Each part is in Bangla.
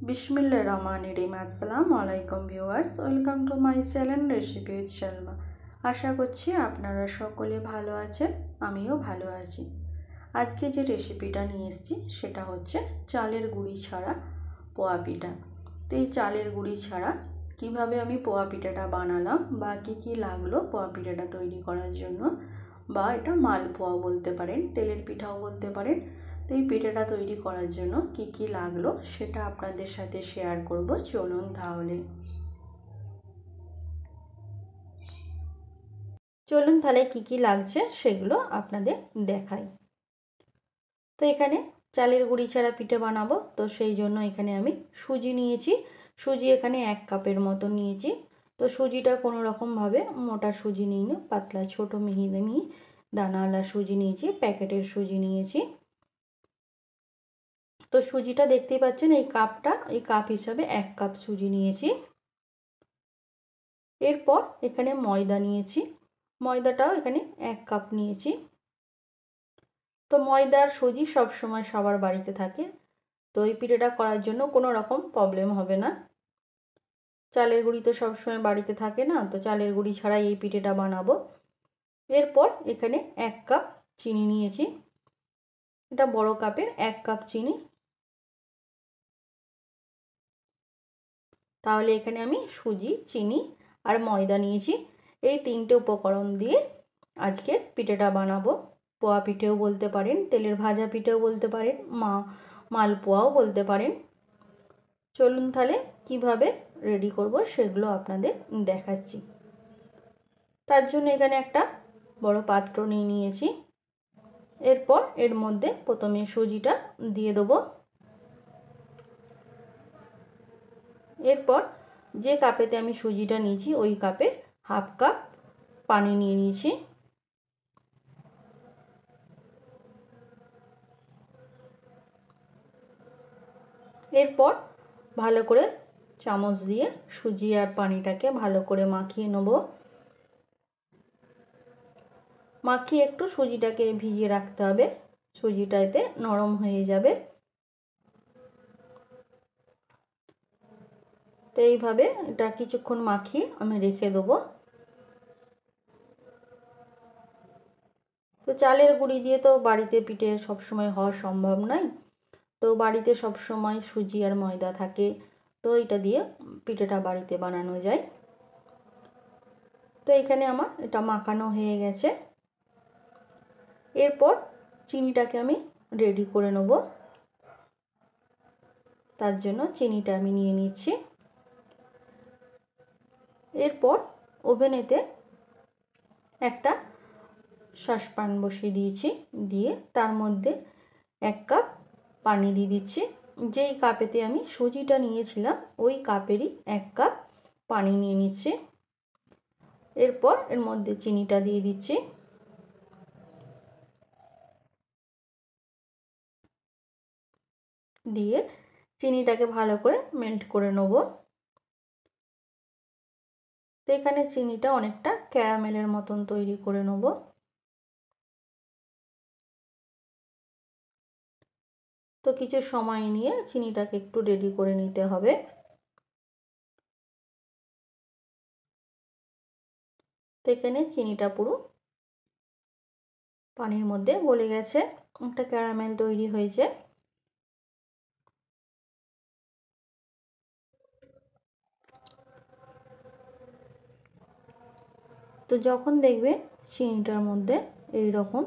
বিসমিল্লাহির রহমানির রহিম। আসসালামু আলাইকুম viewers, welcome to my channel recipe with Salma. আশা করছি আপনারা সকলে ভালো আছেন, আমিও ভালো আছি। আজকে যে রেসিপিটা নিয়ে এসেছি সেটা হচ্ছে চালের গুঁড়ি ছাড়া পোয়া পিঠা। তো এই চালের গুঁড়ি ছাড়া কিভাবে আমি পোয়া পিঠাটা বানালাম বা কী লাগলো পোয়া পিঠাটা তৈরি করার জন্য, বা এটা মালপোয়া বলতে পারেন, তেলের পিঠাও বলতে পারেন। তো এই পিঠাটা তৈরি করার জন্য কি লাগলো সেটা আপনাদের সাথে শেয়ার করব। চলুন তাহলে কি লাগছে সেগুলো আপনাদের দেখাই। তো এখানে চালের গুঁড়ি ছাড়া পিঠে বানাবো, তো সেই জন্য এখানে আমি সুজি নিয়েছি। সুজি এখানে 1 কাপের মতো নিয়েছি। তো সুজিটা কোনো রকমভাবে মোটা সুজি নিইনি, পাতলা ছোট মিহি দানাওয়ালা সুজি নিয়েছি, প্যাকেটের সুজি নিয়েছি। তো সুজিটা দেখতেই পাচ্ছেন, এই কাপ হিসাবে 1 কাপ সুজি নিয়েছি। এরপর এখানে ময়দা নিয়েছি, ময়দাটাও এখানে 1 কাপ নিয়েছি। তো ময়দার সুজি সবসময় সবার বাড়িতে থাকে, তো এই পিঠেটা করার জন্য কোনো রকম প্রবলেম হবে না। চালের গুঁড়ি তো সবসময় বাড়িতে থাকে না, তো চালের গুঁড়ি ছাড়াই এই পিঠেটা বানাবো। এরপর এখানে 1 কাপ চিনি নিয়েছি, এটা বড় কাপের 1 কাপ চিনি। তাহলে এখানে আমি সুজি, চিনি আর ময়দা নিয়েছি। এই 3টে উপকরণ দিয়ে আজকে পিঠেটা বানাবো। পোয়া পিঠেও বলতে পারেন, তেলের ভাজা পিঠেও বলতে পারেন, মালপোয়াও বলতে পারেন। চলুন তাহলে কিভাবে রেডি করব সেগুলো আপনাদের দেখাচ্ছি। তার জন্য এখানে একটা বড় পাত্র নিয়েছি। এরপর এর মধ্যে প্রথমে সুজিটা দিয়ে দেবো। এরপর যে কাপেতে আমি সুজিটা নিয়েছি ওই কাপে 1/2 কাপ পানি নিয়ে নিয়েছি। এরপর ভালো করে চামচ দিয়ে সুজি আর পানিটাকে ভালো করে মাখিয়ে নেব। মাখিয়ে একটু সুজিটাকে ভিজিয়ে রাখতে হবে, সুজিটা এতে নরম হয়ে যাবে। তো এইভাবে এটা কিছুক্ষণ মাখিয়ে আমি রেখে দেবো। তো চালের গুঁড়ি দিয়ে তো বাড়িতে পিঠে সবসময় হওয়া সম্ভব নয়, তো বাড়িতে সব সময় সুজি আর ময়দা থাকে, তো এটা দিয়ে পিঠেটা বাড়িতে বানানো যায়। তো এখানে আমার এটা মাখানো হয়ে গেছে। এরপর চিনিটাকে আমি রেডি করে নেব। তার জন্য চিনিটা আমি নিয়ে নিচ্ছি। এরপর ওভেনেতে একটা সসপ্যান বসিয়ে দিয়েছি, দিয়ে তার মধ্যে 1 কাপ পানি দিয়ে দিচ্ছি। যেই কাপেতে আমি সুজিটা নিয়েছিলাম ওই কাপেরই 1 কাপ পানি নিয়ে নিচ্ছি। এরপর এর মধ্যে চিনিটা দিয়ে দিচ্ছি। দিয়ে চিনিটাকে ভালো করে মেল্ট করে নেব। তো এখানে চিনিটা অনেকটা ক্যারামেলের মতন তৈরি করে নেব। তো কিছু সময় নিয়ে চিনিটাকে একটু রেডি করে নিতে হবে। তো এখানে চিনিটা পুরো পানির মধ্যে গলে গেছে, একটা ক্যারামেল তৈরি হয়েছে। তো যখন দেখবেন চিনিটার মধ্যে এই রকম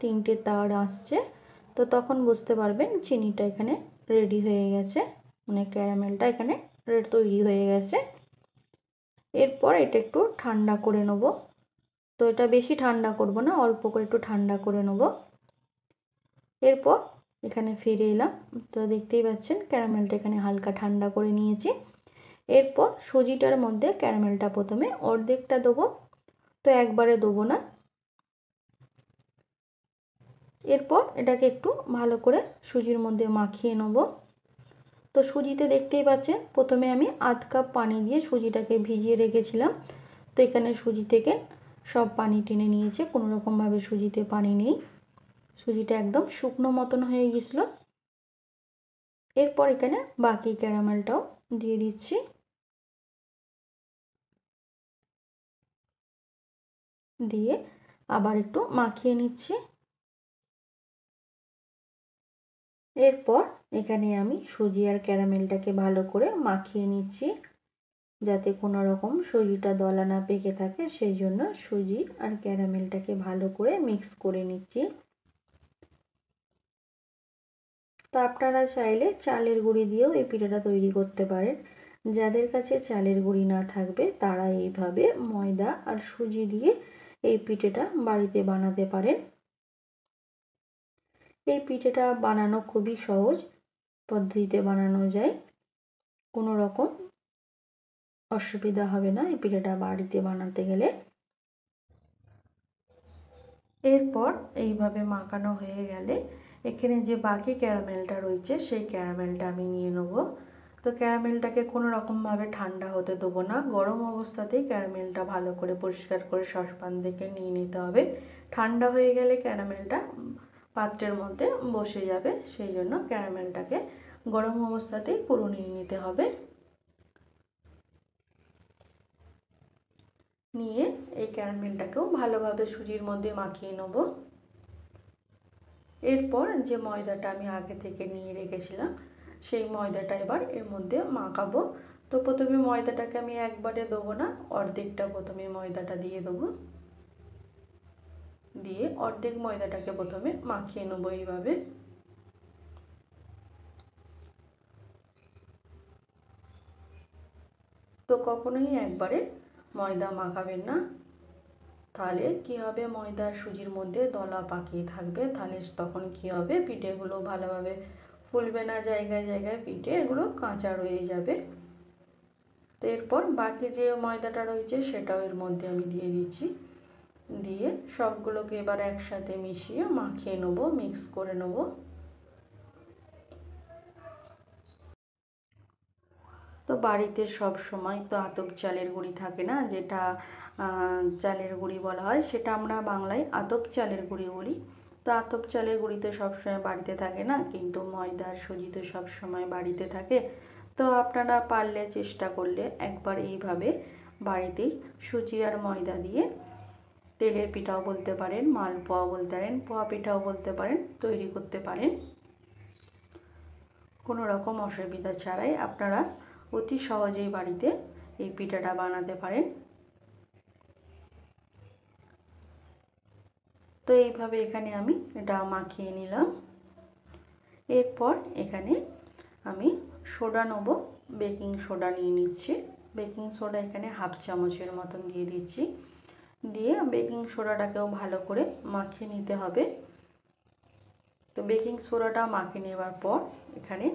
3টে তার আসছে, তো তখন বুঝতে পারবেন চিনিটা এখানে রেডি হয়ে গেছে, মানে ক্যারামেলটা এখানে তৈরি হয়ে গেছে। এরপর এটা একটু ঠান্ডা করে নেব। তো এটা বেশি ঠান্ডা করব না, অল্প করে একটু ঠান্ডা করে নেব। এরপর এখানে ফিরে এলাম, তো দেখতেই পাচ্ছেন ক্যারামেলটা এখানে হালকা ঠান্ডা করে নিয়েছি। এরপর সুজিটার মধ্যে ক্যারামেলটা প্রথমে অর্ধেকটা দেবো, তো একবারে দেবো না। এরপর এটাকে একটু ভালো করে সুজির মধ্যে মাখিয়ে নেব। তো সুজিতে দেখতেই পাচ্ছেন প্রথমে আমি 1/2 কাপ পানি দিয়ে সুজিটাকে ভিজিয়ে রেখেছিলাম। তো এখানে সুজি থেকে সব পানি টেনে নিয়েছে, কোনো রকমভাবে সুজিতে পানি নেই, সুজিটা একদম শুকনো মতন হয়ে গেছিলো। এরপর এখানে বাকি ক্যারামেলটাও দিয়ে দিচ্ছি। দিয়ে আবার একটু মাখিয়ে নিচ্ছি। এরপর এখানে আমি সুজি আর ক্যারামেলটাকে ভালো করে মাখিয়ে নিচ্ছি, যাতে কোনো রকম সুজিটা দলা না পেকে থাকে, সেই জন্য সুজি আর ক্যারামেলটাকে ভালো করে মিক্স করে নিচ্ছি। তো আপনারা চাইলে চালের গুঁড়ি দিয়েও এই পিঠাটা তৈরি করতে পারেন। যাদের কাছে চালের গুঁড়ি না থাকবে তারা এইভাবে ময়দা আর সুজি দিয়ে এই পিঠাটা বাড়িতে বানাতে পারেন। এই পিঠাটা বানানো খুবই সহজ পদ্ধতিতে বানানো যায়, কোনো রকম অসুবিধা হবে না এই পিঠাটা বাড়িতে বানাতে গেলে। এরপর এইভাবে মাখানো হয়ে গেলে এখানে যে বাকি ক্যারামেলটা রয়েছে সেই ক্যারামেলটা আমি নিয়ে নেব। তো ক্যারামেলটাকে কোনো রকমভাবে ঠান্ডা হতে দেবো না, গরম অবস্থাতেই ক্যারামেলটা ভালো করে পরিষ্কার করে সসপ্যান থেকে নিয়ে নিতে হবে। ঠান্ডা হয়ে গেলে ক্যারামেলটা পাত্রের মধ্যে বসে যাবে, সেই জন্য ক্যারামেলটাকে গরম অবস্থাতেই পুরো নিয়ে নিতে হবে। নিয়ে এই ক্যারামেলটাকেও ভালোভাবে সুজির মধ্যে মাখিয়ে নেব। এরপর যে ময়দাটা আমি আগে থেকে নিয়ে রেখেছিলাম সেই ময়দাটা এবার এর মধ্যে মাখাবো। তো প্রথমে ময়দাটাকে আমি একবারে দেবো না, অর্ধেকটা প্রথমে ময়দাটা দিয়ে দেবো। দিয়ে অর্ধেক ময়দাটাকে প্রথমে মাখিয়ে নেবো এইভাবে। তো কখনোই একবারে ময়দা মাখাবেন না, তাহলে কি হবে, ময়দা সুজির মধ্যে দলা পাকিয়ে থাকবে, তাহলে তখন কি হবে, পিঠেগুলো ভালোভাবে ফুলবে না, জায়গায় জায়গায় পিঠে এগুলো কাঁচা রয়ে যাবে। তো এরপর বাকি যে ময়দাটা রয়েছে সেটাও এর মধ্যে আমি দিয়ে দিচ্ছি। দিয়ে সবগুলোকে এবার একসাথে মিশিয়ে মাখিয়ে নেবো, মিক্স করে নেবো। তো বাড়িতে সব সময় তো আতপ চালের গুঁড়ি থাকে না, যেটা চালের গুঁড়ি বলা হয়, সেটা আমরা বাংলায় আতপ চালের গুঁড়ি বলি। তো আতপ চালের গুঁড়ি তো সবসময় বাড়িতে থাকে না, কিন্তু ময়দা আর সুজি তো সবসময় বাড়িতে থাকে। তো আপনারা পারলে চেষ্টা করলে একবার এইভাবে বাড়িতেই সুজি আর ময়দা দিয়ে তেলের পিঠাও বলতে পারেন, মালপোয়াও বলতে পারেন, পোয়া পিঠাও বলতে পারেন, তৈরি করতে পারেন। কোনো রকম অসুবিধা ছাড়াই আপনারা অতি সহজেই বাড়িতে এই পিঠাটা বানাতে পারেন। তো এইভাবে এখানে আমি এটা মাখিয়ে নিলাম। এরপর এখানে আমি সোডা নেবো, বেকিং সোডা নিয়ে নিচ্ছি। বেকিং সোডা এখানে হাফ চামচের মতন দিয়ে দিচ্ছি। দিয়ে বেকিং সোডাটাকেও ভালো করে মাখিয়ে নিতে হবে। তো বেকিং সোডাটা মাখিয়ে নেওয়ার পর এখানে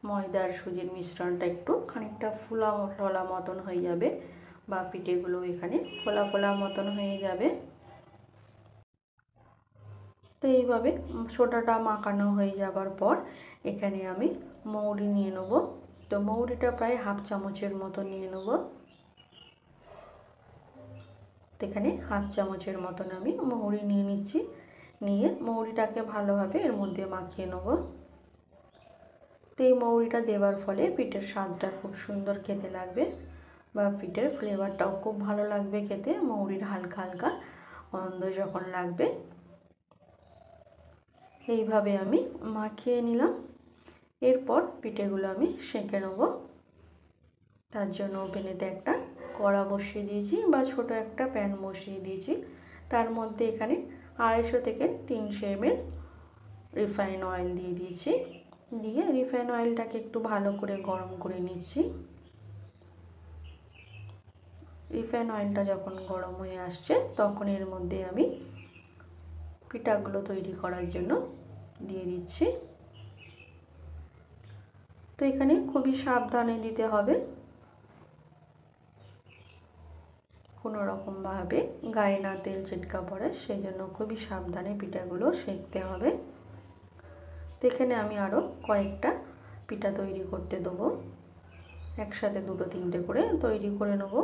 ময়দা আর সুজির মিশ্রণটা একটু খানিকটা ফোলা ফোলা মতন হয়ে যাবে, বা পিঠেগুলো এখানে ফোলা ফোলা মতন হয়ে যাবে। তো এইভাবে সোডাটা মাখানো হয়ে যাবার পর এখানে আমি মৌরি নিয়ে নেব। তো মৌরিটা প্রায় হাফ চামচের মতো নিয়ে নেব। তো এখানে হাফ চামচের মতন আমি মৌরি নিয়ে নিচ্ছি। নিয়ে মৌরিটাকে ভালোভাবে এর মধ্যে মাখিয়ে নেব। তো এই মৌরিটা দেওয়ার ফলে পিঠের স্বাদটা খুব সুন্দর খেতে লাগবে, বা পিঠের ফ্লেভারটাও খুব ভালো লাগবে খেতে, মৌরির হালকা হালকা গন্ধ যখন লাগবে। এইভাবে আমি মাখিয়ে নিলাম। এরপর পিঠেগুলো আমি সেঁকে নেব। তার জন্য ওভেনেতে একটা কড়া বসিয়ে দিয়েছি, বা ছোট একটা প্যান বসিয়ে দিয়েছি। তার মধ্যে এখানে 250 থেকে 300 ml রিফাইন অয়েল দিয়ে দিয়েছি। দিয়ে রিফাইন অয়েলটাকে একটু ভালো করে গরম করে নিচ্ছি। রিফাইন অয়েলটা যখন গরম হয়ে আসছে তখন এর মধ্যে আমি পিঠাগুলো তৈরি করার জন্য দিয়ে দিচ্ছি। তো এখানে খুবই সাবধানে দিতে হবে, কোনো রকমভাবে গায়ে না তেল ছিটকা পড়ে, সেই জন্য খুবই সাবধানে পিঠাগুলো সেঁকতে হবে। তো এখানে আমি আরও কয়েকটা পিঠা তৈরি করতে দেবো, একসাথে 2-3টে করে তৈরি করে নেব।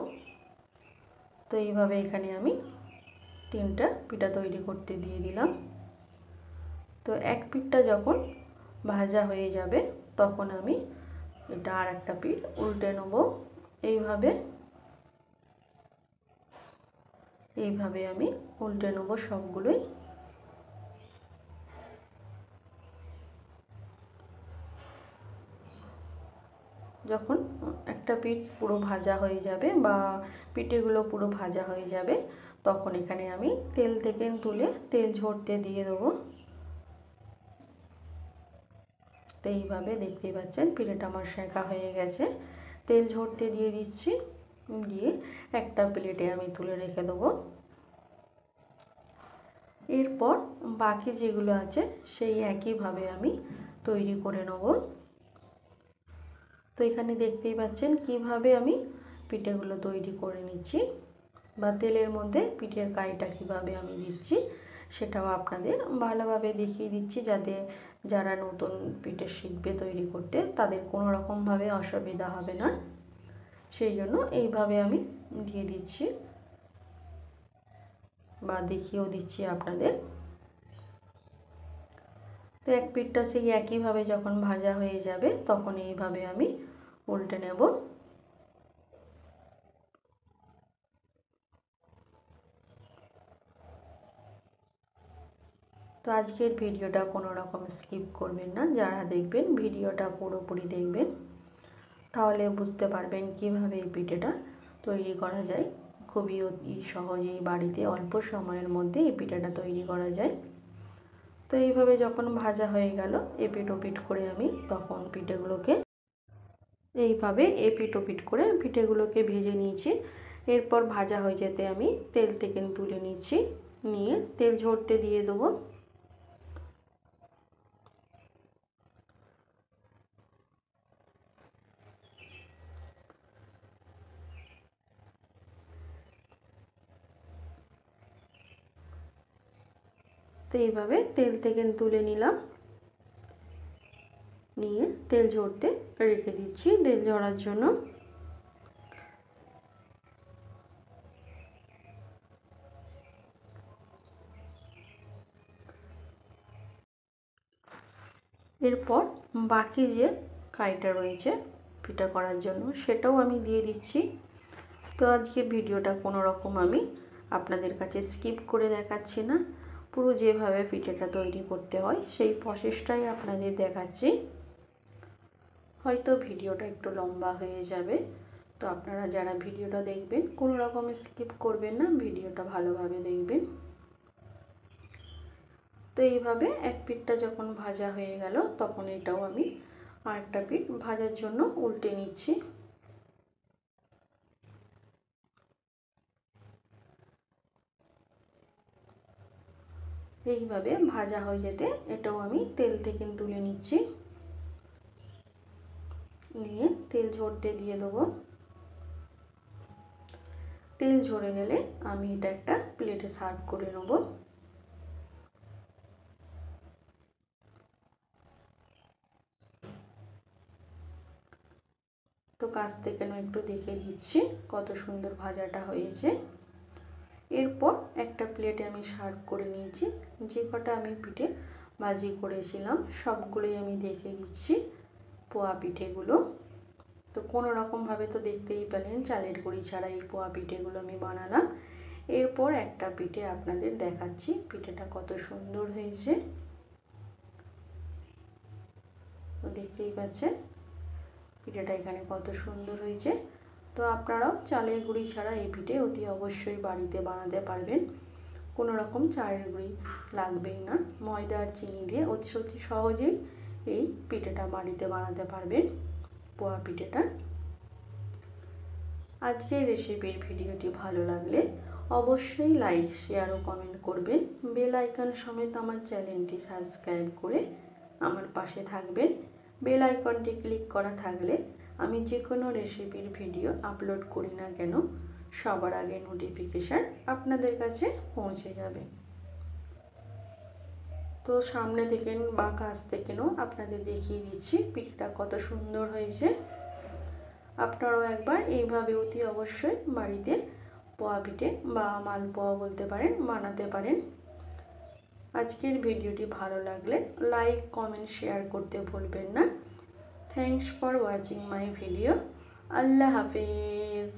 তো এইভাবে এখানে আমি 3টা পিঠা তৈরি করতে দিয়ে দিলাম। তো এক পিঠটা যখন ভাজা হয়ে যাবে তখন আমি এটা আর একটা পিঠ উল্টে নেব। এইভাবে আমি উল্টে নেব সবগুলোই। যখন একটা পিঠ পুরো ভাজা হয়ে যাবে বা পিঠেগুলো পুরো ভাজা হয়ে যাবে, তখন এখানে আমি তেল থেকে তুলে তেল ঝরতে দিয়ে দেবো। তো এইভাবে দেখতেই পাচ্ছেন পিঠেটা আমার সেঁকা হয়ে গেছে। তেল ঝরতে দিয়ে দিচ্ছি, দিয়ে একটা প্লেটে আমি তুলে রেখে দেবো। এরপর বাকি যেগুলো আছে সেই একইভাবে আমি তৈরি করে নেব। তো এখানে দেখতেই পাচ্ছেন কিভাবে আমি পিঠেগুলো তৈরি করে নিচ্ছি, বা তেলের মধ্যে পিঠের কাইটা কিভাবে আমি দিচ্ছি সেটাও আপনাদের ভালোভাবে দেখিয়ে দিচ্ছি, যাতে যারা নতুন পিঠে শিখবে তৈরি করতে তাদের কোনো রকমভাবে অসুবিধা হবে না। সেই জন্য এইভাবে আমি দিয়ে দিচ্ছি বা দেখিয়েও দিচ্ছি আপনাদের। তো এক পিঠটা সেই একইভাবে যখন ভাজা হয়ে যাবে তখন এইভাবে আমি উল্টে নেব। তো আজকের ভিডিওটা কোনো রকম স্কিপ করবেন না, যারা দেখবেন ভিডিওটা পুরোপুরি দেখবেন, তাহলে বুঝতে পারবেন কিভাবে এই পিঠেটা তৈরি করা যায়। খুবই সহজেই বাড়িতে অল্প সময়ের মধ্যে এই পিঠেটা তৈরি করা যায়। তো এইভাবে যখন ভাজা হয়ে গেল এপিট ওপিট করে আমি তখন পিঠেগুলোকে এইভাবে এপিট ওপিট করে পিঠেগুলোকে ভেজে নিয়েছি। এরপর ভাজা হয়ে যেতে আমি তেল থেকে তুলে নিচ্ছি, নিয়ে তেল ঝরতে দিয়ে দেবো। তো এইভাবে তেল থেকে তুলে নিলাম, নিয়ে তেল ঝরতে রেখে দিচ্ছি তেল ঝরার জন্য। এরপর বাকি যে কাইটা রয়েছে পিঠা করার জন্য সেটাও আমি দিয়ে দিচ্ছি। তো আজকে ভিডিওটা কোনো রকম আমি আপনাদের কাছে স্কিপ করে দেখাচ্ছি না, পুরো যেভাবে পিঠেটা তৈরি করতে হয় সেই প্রসেসটাই আপনাদের দেখাচ্ছি। হয়তো ভিডিওটা একটু লম্বা হয়ে যাবে, তো আপনারা যারা ভিডিওটা দেখবেন কোনো রকম স্কিপ করবেন না, ভিডিওটা ভালোভাবে দেখবেন। তো এইভাবে এক পিঠটা যখন ভাজা হয়ে গেল তখন এটাও আমি আরেকটা পিঠ ভাজার জন্য উল্টে নিচ্ছি। এইভাবে ভাজা হয়ে যেতে এটাও আমি তেল থেকে তুলে নিচ্ছি, নিয়ে তেল ঝরতে দিয়ে দেবো। তেল ঝরে গেলে আমি এটা একটা প্লেটে সার্ভ করে নেব। তো কাছ থেকে একটু দেখে দিচ্ছি কত সুন্দর ভাজাটা হয়েছে। এরপর একটা প্লেটে আমি সার্ভ করে নিয়েছি। যে কটা আমি পিঠে ভাজি করেছিলাম সবগুলোই আমি দেখে দিচ্ছি পোয়া পিঠেগুলো। তো কোনো রকমভাবে তো দেখতেই পেলেন চালের গুঁড়ি ছাড়া এই পোয়া পিঠেগুলো আমি বানালাম। এরপর একটা পিঠে আপনাদের দেখাচ্ছি পিঠেটা কত সুন্দর হয়েছে। তো দেখতেই পাচ্ছেন পিঠেটা এখানে কত সুন্দর হয়েছে। তো আপনারাও চালের গুঁড়ি ছাড়া এই পিঠে অতি অবশ্যই বাড়িতে বানাতে পারবেন, কোনো রকম চালের গুঁড়ি লাগবেই না। ময়দা আর চিনি দিয়ে অতি সহজেই এই পিঠেটা বাড়িতে বানাতে পারবেন, পোয়া পিঠেটা। আজকের রেসিপির ভিডিওটি ভালো লাগলে অবশ্যই লাইক শেয়ার ও কমেন্ট করবেন। বেল আইকন সমেত আমার চ্যানেলটি সাবস্ক্রাইব করে আমার পাশে থাকবেন। বেল আইকনটি ক্লিক করা থাকলে আমি যে কোনো রেসিপির ভিডিও আপলোড করি না কেন সবার আগে নোটিফিকেশান আপনাদের কাছে পৌঁছে যাবে। তো সামনে থেকে বা কাছ থেকেও আপনাদের দেখিয়ে দিচ্ছি পিঠেটা কত সুন্দর হয়েছে। আপনারাও একবার এইভাবে অতি অবশ্যই বাড়িতে পোয়া পিঠে বা মালপোয়া বলতে পারেন বানাতে পারেন। আজকের ভিডিওটি ভালো লাগলে লাইক কমেন্ট শেয়ার করতে ভুলবেন না। Thanks for watching my video. আল্লাহ হাফেজ।